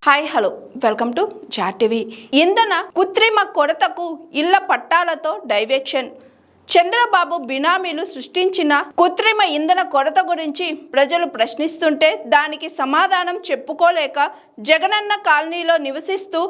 Hi hello welcome to జాట్ TV. ఇంధన కృత్రిమ కొరతకు ఇళ్ల పట్టాలతో డైవర్షన్. చంద్రబాబు బినామీలు సృష్టించిన కృత్రిమ ఇంధన కొరత గురించి ప్రజలు ప్రశ్నిస్తుంటే దానికి సమాధానం చెప్పుకోలేక జగనన్న కాలనీలో నివసిస్తూ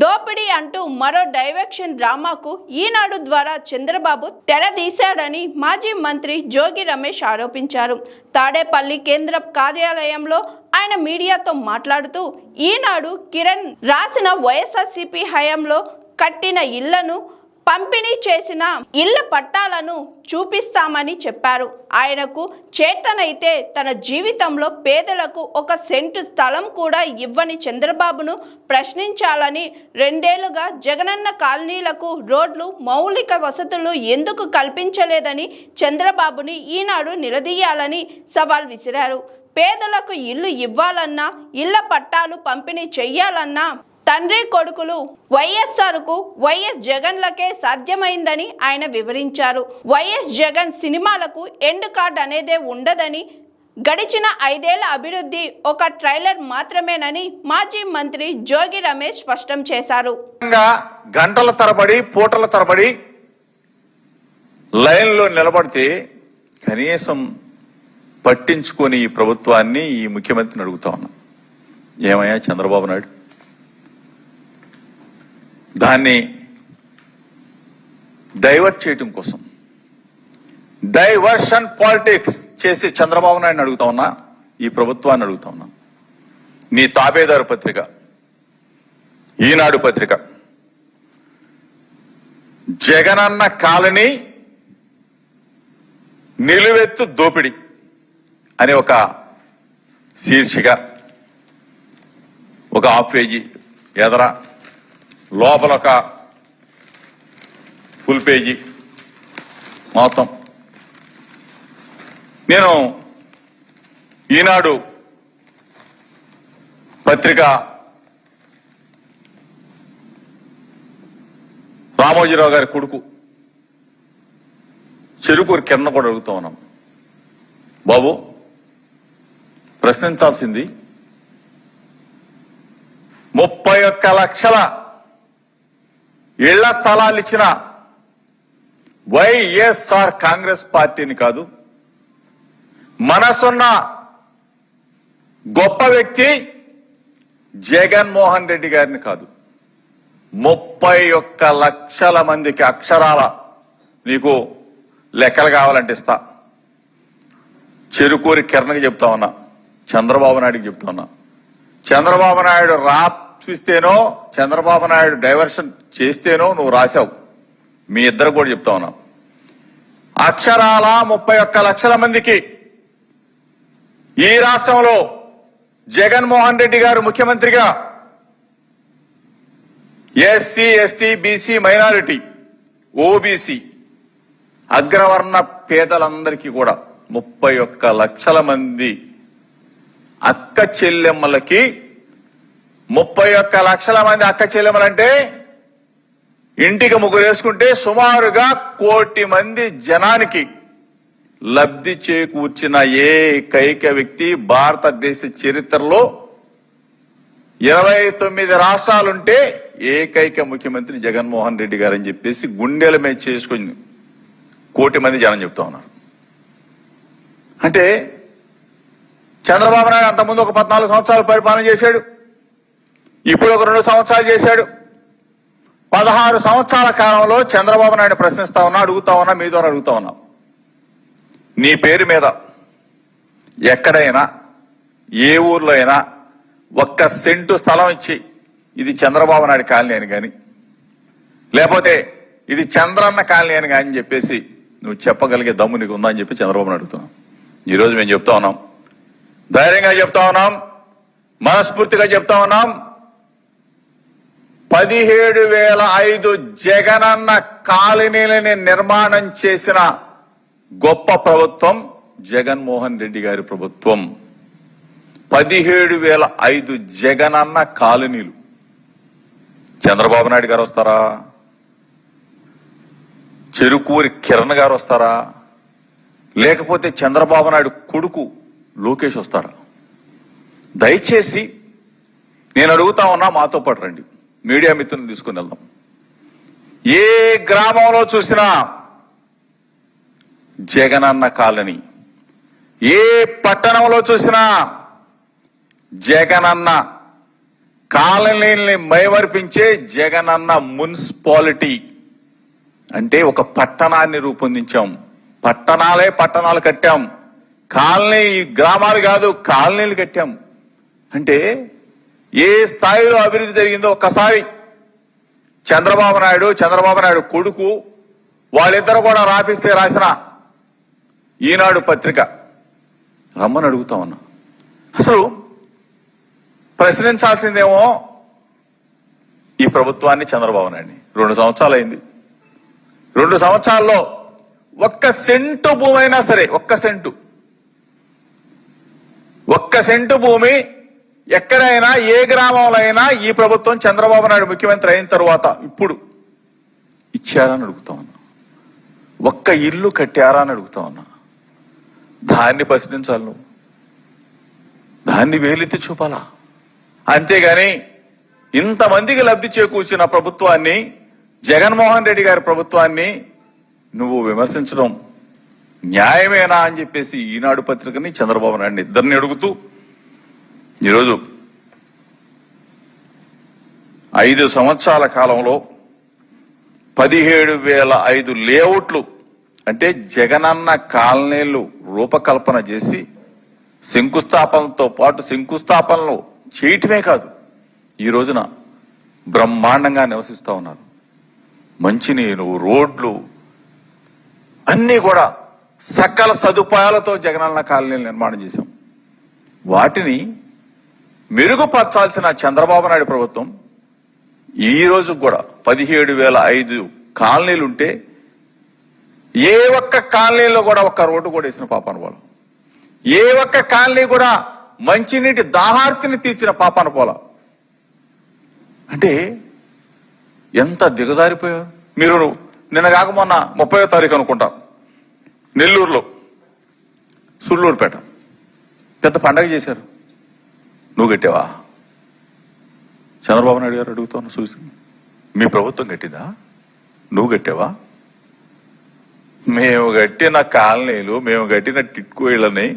దోపిడీ అంటూ మరో డైవర్షన్ డ్రామాకు ఈనాడు ద్వారా చంద్రబాబు తెరదీశాడని మాజీ మంత్రి జోగి రమేష్ ఆరోపించారు. తాడేపల్లి కేంద్ర కార్యాలయంలో ఆయన మీడియాతో మాట్లాడుతూ ఈనాడు కిరణ్ రాసిన వైఎస్ఆర్సీపీ హయాంలో కట్టిన ఇళ్లను పంపిణీ చేసిన ఇళ్ల పట్టాలను చూపిస్తామని చెప్పారు. ఆయనకు చేతనైతే తన జీవితంలో పేదలకు 1 సెంటు స్థలం కూడా ఇవ్వని చంద్రబాబును ప్రశ్నించాలని 2 ఏళ్లుగా జగనన్న కాలనీలకు రోడ్లు మౌలిక వసతులు ఎందుకు కల్పించలేదని చంద్రబాబుని ఈనాడు నిలదీయాలని సవాల్ విసిరారు. పేదలకు ఇల్లు ఇవ్వాలన్నా ఇళ్ల పట్టాలు పంపిణీ చెయ్యాలన్నా తండ్రి కొడుకులు వైఎస్ఆర్కు వైఎస్ జగన్లకే సాధ్యమైందని ఆయన వివరించారు. వైఎస్ జగన్ సినిమాలకు ఎండ్ కార్డ్ అనేదే ఉండదని, గడిచిన 5 ఏళ్ల అభివృద్ధి ఒక ట్రైలర్ మాత్రమేనని మాజీ మంత్రి జోగి రమేష్ స్పష్టం చేశారు. గంటల తరబడి పూటల తరబడి లైన్లో నిలబడితే కనీసం పట్టించుకొని ఈ ప్రభుత్వాన్ని, ఈ ముఖ్యమంత్రిని అడుగుతా ఉన్నా, ఏమయ్యా చంద్రబాబు నాయుడు, దాన్ని డైవర్ట్ చేయటం కోసం డైవర్షన్ పాలిటిక్స్ చేసి చంద్రబాబు నాయుడిని అడుగుతా ఉన్నా, ఈ ప్రభుత్వాన్ని అడుగుతా ఉన్నా. నీ తాబేదారు పత్రిక ఈనాడు పత్రిక జగనన్న కాలనీ నిలువెత్తు దోపిడి అనే ఒక శీర్షిక, ఒక హాఫ్ పేజీ ఎదర, లోపల ఒక ఫుల్ పేజీ మొత్తం. నేను ఈనాడు పత్రిక రామోజీరావు గారి కొడుకు చెరుకూరి కిరణ్ కూడా అడుగుతా ఉన్నాం, బాబు ప్రశ్నించాల్సింది 31 లక్షల ఇళ్ల స్థలాలు ఇచ్చిన వైఎస్ఆర్ కాంగ్రెస్ పార్టీని కాదు, మనసున్న గొప్ప వ్యక్తి జగన్మోహన్ రెడ్డి గారిని కాదు, 31 లక్షల మందికి అక్షరాల నీకు లెక్కలు కావాలంటే ఇస్తా. చెరుకూరి కిరణ్కి చెప్తా ఉన్నా, చంద్రబాబు నాయుడికి చెప్తా ఉన్నా, చంద్రబాబు నాయుడు రాపిస్తేనో చంద్రబాబు నాయుడు డైవర్షన్ చేస్తేనో నువ్వు రాశావు. మీ ఇద్దరు కూడా చెప్తా ఉన్నా, అక్షరాల 31 లక్షల మందికి ఈ రాష్ట్రంలో జగన్మోహన్ రెడ్డి గారు ముఖ్యమంత్రిగా SC, ST, BC, minority, OBC, అగ్రవర్ణ పేదలందరికీ కూడా 31 లక్షల మంది అక్క చెల్లెమ్మలకి 31 లక్షల మంది అక్క చెల్లెమ్మలంటే ఇంటికి 3 వేసుకుంటే సుమారుగా 1 కోటి మంది జనానికి లబ్ధి చేకూర్చిన ఏకైక వ్యక్తి భారతదేశ చరిత్రలో. 29 రాష్ట్రాలుంటే ఏకైక ముఖ్యమంత్రి జగన్మోహన్ రెడ్డి గారు అని చెప్పేసి గుండెల మీద చేసుకుని 1 కోటి మంది జనం చెప్తా ఉన్నారు. అంటే చంద్రబాబు నాయుడు అంతకుముందు ఒక 14 సంవత్సరాలు పరిపాలన చేశాడు, ఇప్పుడు ఒక 2 సంవత్సరాలు చేశాడు. 16 సంవత్సరాల కాలంలో చంద్రబాబు నాయుడు ప్రశ్నిస్తా ఉన్నా, అడుగుతా ఉన్నా, మీ ద్వారా అడుగుతా ఉన్నా, నీ పేరు మీద ఎక్కడైనా ఏ ఊర్లో అయినా 1 సెంటు స్థలం ఇచ్చి ఇది చంద్రబాబు నాయుడు కాలనీ అని కానీ, లేకపోతే ఇది చంద్రన్న కాలనీ అని కానీ చెప్పేసి నువ్వు చెప్పగలిగే దమ్ము నీకు ఉందా అని చెప్పి చంద్రబాబుని అడుగుతున్నాం. ఈరోజు మేము చెప్తా ఉన్నాం, ధైర్యంగా చెప్తా ఉన్నాం, మనస్ఫూర్తిగా చెప్తా ఉన్నాం, 17,005 జగనన్న కాలనీలని నిర్మాణం చేసిన గొప్ప ప్రభుత్వం జగన్మోహన్ రెడ్డి గారి ప్రభుత్వం. 17,005 జగనన్న కాలనీలు. చంద్రబాబు నాయుడు గారు వస్తారా? చెరుకూరి కిరణ్ గారు వస్తారా? లేకపోతే చంద్రబాబు నాయుడు కొడుకు లోకేష్ వస్తాడా? దయచేసి నేను అడుగుతా ఉన్నా, మాతో పాటు రండి, మీడియా మిత్రులను తీసుకుని వెళ్దాం. ఏ గ్రామంలో చూసినా జగనన్న కాలనీ, ఏ పట్టణంలో చూసినా జగనన్న కాలనీల్ని మైమర్పించే జగనన్న మున్సిపాలిటీ. అంటే ఒక పట్టణాన్ని రూపొందించాం, పట్టణాలు కట్టాం, కాలనీ గ్రామాలు కాదు కాలనీలు కట్టాం. అంటే ఏ స్థాయిలో అభివృద్ధి జరిగిందో ఒక్కసారి చంద్రబాబు నాయుడు కొడుకు వాళ్ళిద్దరు కూడా రాసిన ఈనాడు పత్రిక రమ్మని అడుగుతా ఉన్నా. అసలు ప్రశ్నించాల్సిందేమో ఈ ప్రభుత్వాన్ని, చంద్రబాబు నాయుడిని. 2 సంవత్సరాలు అయింది. 2 సంవత్సరాల్లో 1 సెంటు భూమి అయినా సరే, 1 సెంటు భూమి ఎక్కడైనా ఏ గ్రామంలో అయినా ఈ ప్రభుత్వం చంద్రబాబు నాయుడు ముఖ్యమంత్రి అయిన తర్వాత ఇప్పుడు ఇచ్చారని అడుగుతా ఉన్నా. 1 ఇల్లు కట్టారా అని అడుగుతా ఉన్నా. దాన్ని ప్రశ్నించాలి నువ్వు, దాన్ని వేలెత్తి చూపాలా. అంతేగాని ఇంతమందికి లబ్ధి చేకూర్చిన ప్రభుత్వాన్ని, జగన్మోహన్ రెడ్డి గారి ప్రభుత్వాన్ని నువ్వు విమర్శించడం న్యాయమేనా అని చెప్పేసి ఈనాడు పత్రికని, చంద్రబాబు నాయుడిని ఇద్దరిని అడుగుతూ ఈరోజు 5 సంవత్సరాల కాలంలో 17,005 లేఅవుట్లు, అంటే జగనన్న కాలనీలు రూపకల్పన చేసి శంకుస్థాపనతో పాటు శంకుస్థాపనలు చేయటమే కాదు, ఈ రోజున బ్రహ్మాండంగా నివసిస్తా ఉన్నారు. మంచినీరు, రోడ్లు అన్నీ కూడా సకల సదుపాయాలతో జగనన్న కాలనీలు నిర్మాణం చేశాం. వాటిని మెరుగుపరచాల్సిన చంద్రబాబు నాయుడు ప్రభుత్వం ఈ రోజు కూడా 17,005 కాలనీలుంటే ఏ ఒక్క కాలనీలో కూడా 1 రోడ్డు కూడా వేసిన పాపాన పోల, ఏ ఒక్క కాలనీ కూడా మంచినీటి దాహార్తిని తీర్చిన పాపాన పోల. అంటే ఎంత దిగజారిపోయారు మీరు. నిన్న కాక మొన్న 30వ తారీఖు అనుకుంటా నెల్లూరులో సుళ్ళూరుపేట పెద్ద పండగ చేశారు. నువ్వు కట్టావా? చంద్రబాబు నాయుడు గారు అడుగుతాను, చూసి మీ ప్రభుత్వం కట్టిందా? నువ్వు కట్టావా? మేము కట్టిన కాలనీలు, మేము కట్టిన టిట్కో ఇళ్ళని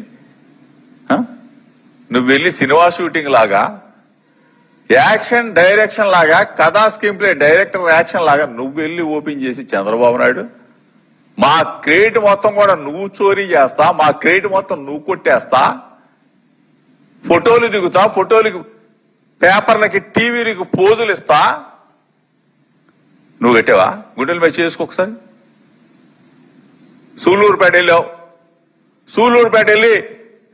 నువ్వు వెళ్ళి సినిమా షూటింగ్ లాగా, యాక్షన్ డైరెక్షన్ లాగా, కథా స్క్రీన్ ప్లే డైరెక్టర్ యాక్షన్ లాగా నువ్వు వెళ్ళి ఓపెన్ చేసి చంద్రబాబు నాయుడు మా క్రెడిట్ మొత్తం కూడా నువ్వు చోరీ చేస్తా, మా క్రెడిట్ మొత్తం నువ్వు కొట్టేస్తా, ఫోటోలు దిగుతా, ఫోటోలకి పేపర్లకి టీవీలకి పోజులు ఇస్తా. నువ్వు కట్టావా? గుండెల మీద చేసుకోకసారి. సూళ్ళూరుపేట వెళ్ళావు, సూళ్ళూరుపేట వెళ్ళి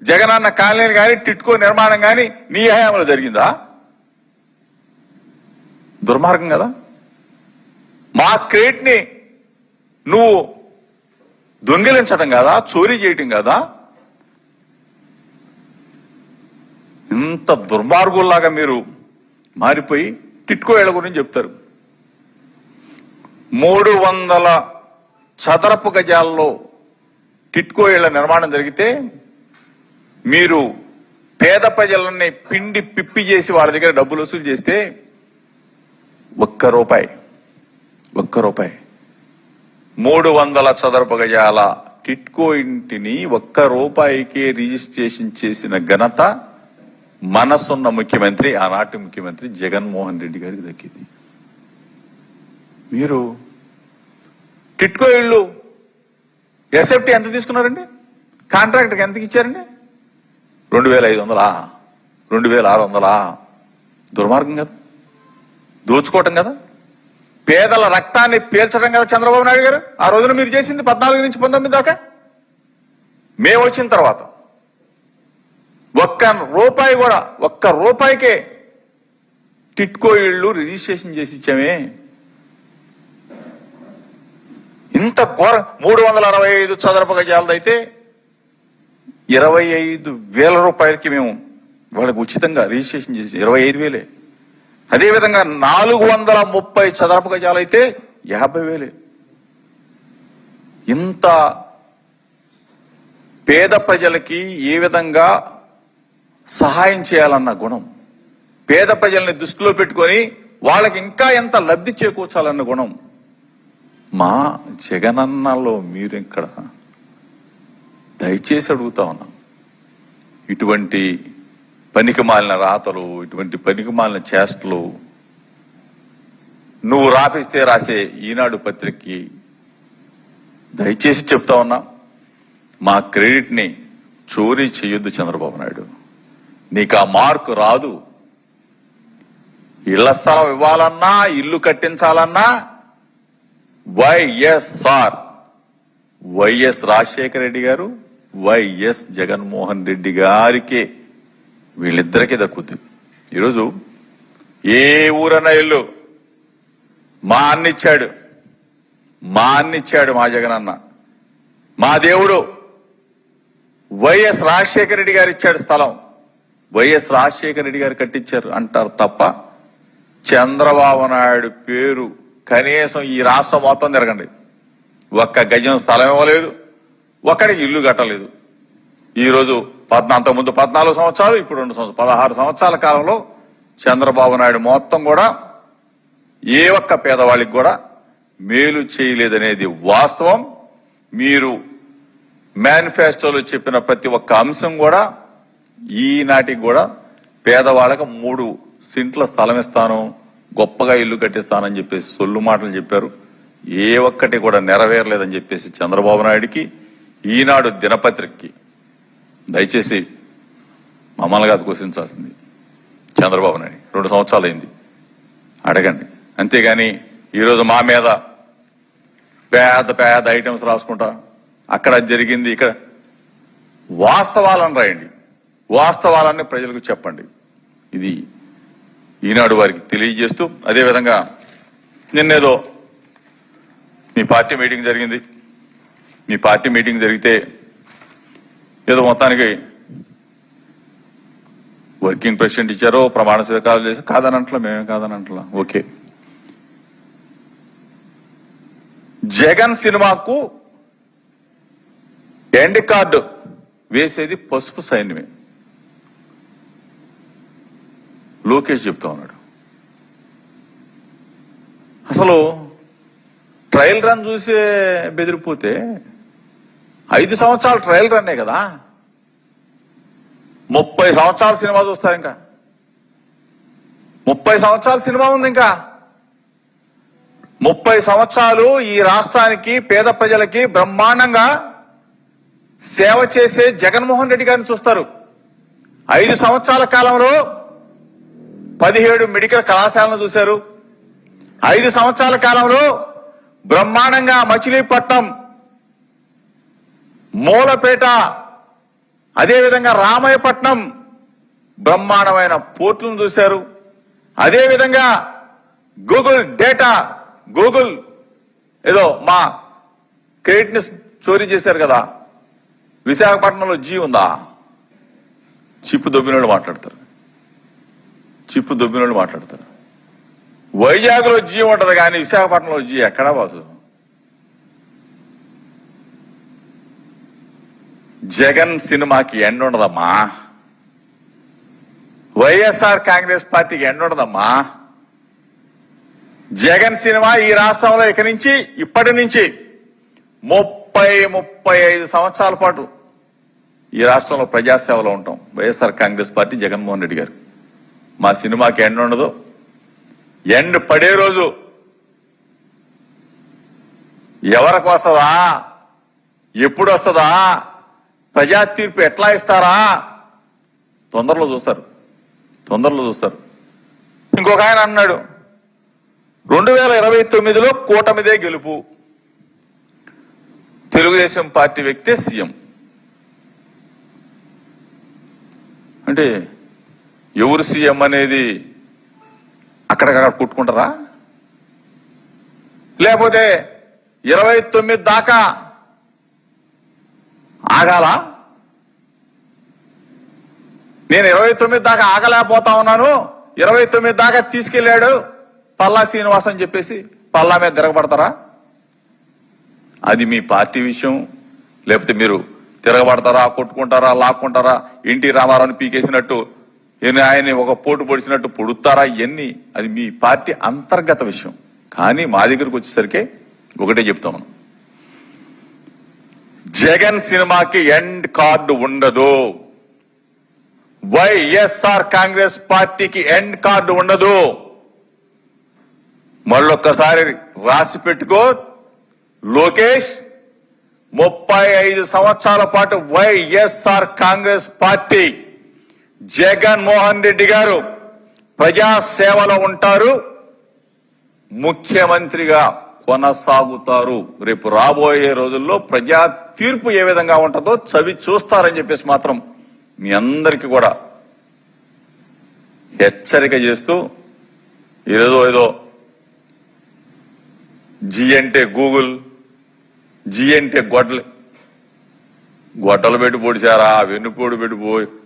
జగనన్న కాలనీ కానీ టిట్కో నిర్మాణం కానీ నీ హయాంలో జరిగిందా? దుర్మార్గం కదా. మా క్రెడిట్ ని నువ్వు దొంగిలించడం కదా, చోరీ చేయటం కదా. ఇంత దుర్మార్గుల్లాగా మీరు మారిపోయి టిట్కో ఇళ్ల గురించి చెప్తారు. 300 చదరపు గజాల్లో టిట్కో ఇళ్ల నిర్మాణం జరిగితే మీరు పేద ప్రజలని పిండి పిప్పి చేసి వాళ్ళ దగ్గర డబ్బులు వసూలు చేస్తే 1 రూపాయి 300 చదరపు గజాల టిట్కో ఇంటిని 1 రూపాయికే రిజిస్ట్రేషన్ చేసిన ఘనత మనసున్న ముఖ్యమంత్రి, ఆనాటి ముఖ్యమంత్రి జగన్మోహన్ రెడ్డి గారికి దక్కింది. మీరు టిట్కో ఇళ్ళు ఎస్ఎఫ్టీ ఎంత తీసుకున్నారండి? కాంట్రాక్టర్కి ఎంతకి ఇచ్చారండి? 2,500, 2,600. దుర్మార్గం కదా, దోచుకోవటం కదా, పేదల రక్తాన్ని పీల్చడం కదా చంద్రబాబు నాయుడు గారు. ఆ రోజున మీరు చేసింది 14 నుంచి 19 దాకా. మేము వచ్చిన తర్వాత 1 రూపాయి కూడా, 1 రూపాయికే టిట్కో ఇళ్లు రిజిస్ట్రేషన్ చేసి ఇచ్చామే. ఇంత ఘోర 365 చదరపు గజాలదైతే 25,000 రూపాయలకి మేము వాళ్ళకి ఉచితంగా రిజిస్ట్రేషన్ చేసి 25,000. అదేవిధంగా 430 చదరపు గజాలైతే 50,000. ఇంత పేద ప్రజలకి ఏ విధంగా సహాయం చేయాలన్న గుణం పేద ప్రజల్ని దృష్టిలో పెట్టుకొని వాళ్ళకి ఇంకా ఎంత లబ్ధి చేకూర్చాలన్న గుణం మా జగనన్నలో మీరెక్కడ? దయచేసి అడుగుతా ఉన్నాం. ఇటువంటి పనికిమాలిన రాతలు, ఇటువంటి పనికిమాలిన చేష్టలు నువ్వు రాపిస్తే రాసే ఈనాడు పత్రికకి దయచేసి చెప్తా ఉన్నా, మా క్రెడిట్ ని చోరీ చేయొద్దు చంద్రబాబు నాయుడు. నీకు ఆ మార్కు రాదు. ఇళ్ల స్థలం ఇవ్వాలన్నా, ఇల్లు కట్టించాలన్నా వైఎస్ఆర్, వైఎస్ రాజశేఖర రెడ్డి గారు, వైఎస్ జగన్మోహన్ రెడ్డి గారికే, వీళ్ళిద్దరికీ దక్కుద్ది. ఈరోజు ఏ ఊరన్నా ఇల్లు మా అన్నిచ్చాడు, మా జగనన్న, మా దేవుడు వైఎస్ రాజశేఖర రెడ్డి గారు ఇచ్చాడు స్థలం, వైఎస్ రాజశేఖర రెడ్డి గారు కట్టించారు అంటారు తప్ప చంద్రబాబు నాయుడు పేరు కనీసం ఈ రాష్ట్రం మొత్తం తిరగండి, ఒక్క గజం స్థలం ఇవ్వలేదు, ఒక్కడికి ఇల్లు కట్టలేదు. ఈరోజు అంతకుముందు 14 సంవత్సరాలు, ఇప్పుడు 2 సంవత్సరాలు, 16 సంవత్సరాల కాలంలో చంద్రబాబు నాయుడు మొత్తం కూడా ఏ ఒక్క పేదవాళ్ళకి కూడా మేలు చేయలేదనేది వాస్తవం. మీరు మేనిఫెస్టోలో చెప్పిన ప్రతి ఒక్క అంశం కూడా ఈనాటికి కూడా పేదవాళ్ళకి 3 సెంట్ల స్థలం ఇస్తాను, గొప్పగా ఇల్లు కట్టిస్తానని చెప్పేసి సొల్లు మాటలు చెప్పారు. ఏ ఒక్కటి కూడా నెరవేరలేదని చెప్పేసి చంద్రబాబు నాయుడికి, ఈనాడు దినపత్రికకి దయచేసి మమ్మల్ని కాదు క్వశ్చించాల్సింది, చంద్రబాబు నాయుడు 2 సంవత్సరాలు అయింది అడగండి. అంతేగాని ఈరోజు మా మీద పేద పేద ఐటమ్స్ రాసుకుంటా, అక్కడ జరిగింది, ఇక్కడ వాస్తవాలను రాయండి, వాస్తవాలన్నీ ప్రజలకు చెప్పండి. ఇది ఈనాడు వారికి తెలియజేస్తూ, అదేవిధంగా నిన్నేదో మీ పార్టీ మీటింగ్ జరిగింది. మీ పార్టీ మీటింగ్ జరిగితే ఏదో మొత్తానికి వర్కింగ్ ప్రెసిడెంట్ ఇచ్చారో, ప్రమాణ స్వీకారాలు చేసి, కాదనంట్లా, మేమేం కాదనంట్లా, ఓకే. జగన్ సినిమాకు ఎండ్ కార్డు వేసేది పసుపు సైన్యమే, లోకేష్ చెప్తా ఉన్నాడు. అసలు ట్రయల్ రన్ చూసే బెదిరిపోతే 5 సంవత్సరాలు ట్రయల్ రన్నే కదా, 30 సంవత్సరాల సినిమా చూస్తారు. ఇంకా 30 సంవత్సరాల సినిమా ఉంది. ఇంకా 30 సంవత్సరాలు ఈ రాష్ట్రానికి, పేద ప్రజలకి బ్రహ్మాండంగా సేవ చేసే జగన్మోహన్ రెడ్డి గారిని చూస్తారు. 5 సంవత్సరాల కాలంలో 17 మెడికల్ కళాశాలను చూశారు. 5 సంవత్సరాల కాలంలో బ్రహ్మాండంగా మచిలీపట్నం, మూలపేట, అదేవిధంగా రామాయపట్నం బ్రహ్మాండమైన పోర్టులను చూశారు. అదేవిధంగా గూగుల్ డేటా, గూగుల్ ఏదో మా క్రెడిట్ ని చోరీ చేశారు కదా, విశాఖపట్నంలో జీ ఉందా? చిప్పు దొబ్బినోళ్ళు మాట్లాడతారు, చిప్పు దొబ్బినోళ్ళు మాట్లాడతారు. వైజాగ్ లో జీ ఉంటది కానీ విశాఖపట్నంలో జీ ఎక్కడా బాసు? జగన్ సినిమాకి ఎండ్ ఉండదమ్మా, వైఎస్ఆర్ కాంగ్రెస్ పార్టీకి ఎండ్ ఉండదమ్మా. జగన్ సినిమా ఈ రాష్ట్రంలో ఇప్పటి నుంచి 30-35 సంవత్సరాల పాటు ఈ రాష్ట్రంలో ప్రజాసేవలో ఉంటాం. వైఎస్ఆర్ కాంగ్రెస్ పార్టీ, జగన్మోహన్ రెడ్డి గారు. మా సినిమాకి ఎండ్ ఉండదు. ఎండ్ పడే రోజు ఎవరికి వస్తుందా, ఎప్పుడు వస్తుందా, ప్రజా తీర్పు ఎట్లా ఇస్తారా, తొందరలో చూస్తారు, తొందరలో చూస్తారు. ఇంకొక ఆయన అన్నాడు 2029లో కూటమిదే గెలుపు, తెలుగుదేశం పార్టీ వ్యక్తే సీఎం. అంటే ఎవరు సీఎం అనేది అక్కడికక్కడ కొట్టుకుంటారా? లేకపోతే 29 దాకా ఆగాల? నేను 29 దాకా ఆగలేకపోతా ఉన్నాను, 29 దాకా తీసుకెళ్లాడు పల్లా శ్రీనివాస్ అని చెప్పేసి పల్లా మీద తిరగబడతారా? అది మీ పార్టీ విషయం. లేకపోతే మీరు తిరగబడతారా, కొట్టుకుంటారా, లాక్కుంటారా, ఎన్టీ రామారావుని పీకేసినట్టు ఆయన ఒక పోటు పొడిచినట్టు పొడుతారా ఇవన్నీ అది మీ పార్టీ అంతర్గత విషయం. కానీ మా దగ్గరకు వచ్చేసరికి ఒకటే చెప్తాం మనం, జగన్ సినిమాకి ఎండ్ కార్డు ఉండదు. వైఎస్ఆర్ కాంగ్రెస్ పార్టీకి ఎండ్ కార్డు ఉండదు. మళ్ళొక్కసారి రాసి పెట్టుకో లోకేష్, 35 సంవత్సరాల పాటు వైఎస్ఆర్ కాంగ్రెస్ పార్టీ జగన్మోహన్ రెడ్డి గారు ప్రజాసేవలో ఉంటారు, ముఖ్యమంత్రిగా కొనసాగుతారు. రేపు రాబోయే రోజుల్లో ప్రజా తీర్పు ఏ విధంగా ఉంటుందో చవి చూస్తారని చెప్పేసి మాత్రం మీ అందరికీ కూడా హెచ్చరిక చేస్తూ, ఏదో జీ అంటే గూగుల్, జీ అంటే గొడ్డలు పెట్టి పొడిచారా, వెన్నుపోడు పెట్టి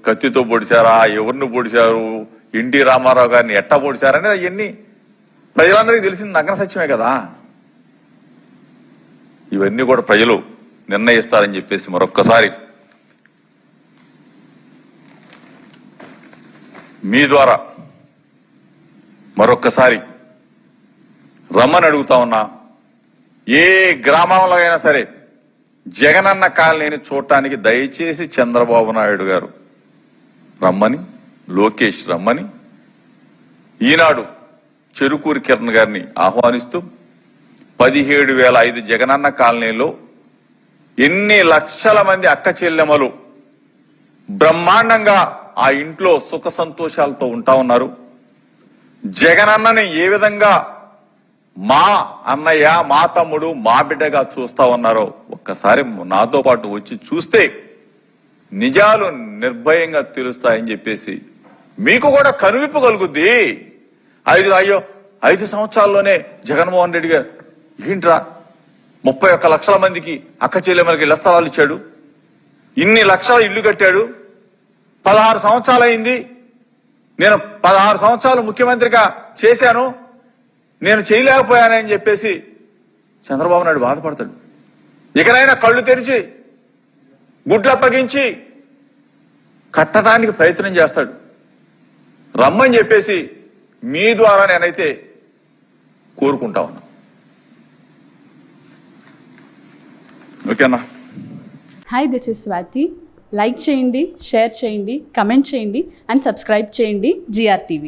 కత్తితో పొడిచారా, ఎవరిని పొడిచారు, ఎన్టీ రామారావు గారిని ఎట్టా పొడిచారనేది అవన్నీ ప్రజలందరికీ తెలిసిన నగ్న సత్యమే కదా. ఇవన్నీ కూడా ప్రజలు నిర్ణయిస్తారని చెప్పేసి మరొక్కసారి మీ ద్వారా మరొక్కసారి రమ్మని అడుగుతా ఉన్నా. ఏ గ్రామంలో అయినా సరే జగనన్న కాలనీని చూడటానికి దయచేసి చంద్రబాబు నాయుడు గారు రమ్మని, లోకేష్ రమ్మని, ఈనాడు చెరుకూరి కిరణ్ గారిని ఆహ్వానిస్తూ 17,005 జగనన్న కాలనీలో ఎన్ని లక్షల మంది అక్క చెల్లెమ్మలు బ్రహ్మాండంగా ఆ ఇంట్లో సుఖ సంతోషాలతో ఉంటా ఉన్నారు. జగనన్నని ఏ విధంగా మా అన్నయ్య, మా తమ్ముడు, మా బిడ్డగా చూస్తా ఉన్నారో ఒక్కసారి నాతో పాటు వచ్చి చూస్తే నిజాలు నిర్భయంగా తెలుస్తాయని చెప్పేసి మీకు కూడా కనువిప్పు కలుగుద్ది. 5 సంవత్సరాల్లోనే జగన్మోహన్ రెడ్డి గారు ఏంట్రా 31 లక్షల మందికి అక్క చెల్లెమ్మలకి ఇళ్ల స్థలాలు ఇచ్చాడు, ఇన్ని లక్షల ఇల్లు కట్టాడు, 16 సంవత్సరాలైంది, నేను 16 సంవత్సరాలు ముఖ్యమంత్రిగా చేశాను, నేను చేయలేకపోయానని చెప్పేసి చంద్రబాబు నాయుడు బాధపడతాడు. ఇకనైనా కళ్ళు తెరిచి గుడ్లప్పగించి కట్టడానికి ప్రయత్నం చేస్తాడు. రమ్మని చెప్పేసి మీ ద్వారా నేనైతే కోరుకుంటా ఉన్నా. ఓకేనా? Hi, this is Swathi. Like చేయండి, షేర్ చేయండి, కమెంట్ చేయండి అండ్ సబ్స్క్రైబ్ చేయండి GRTV.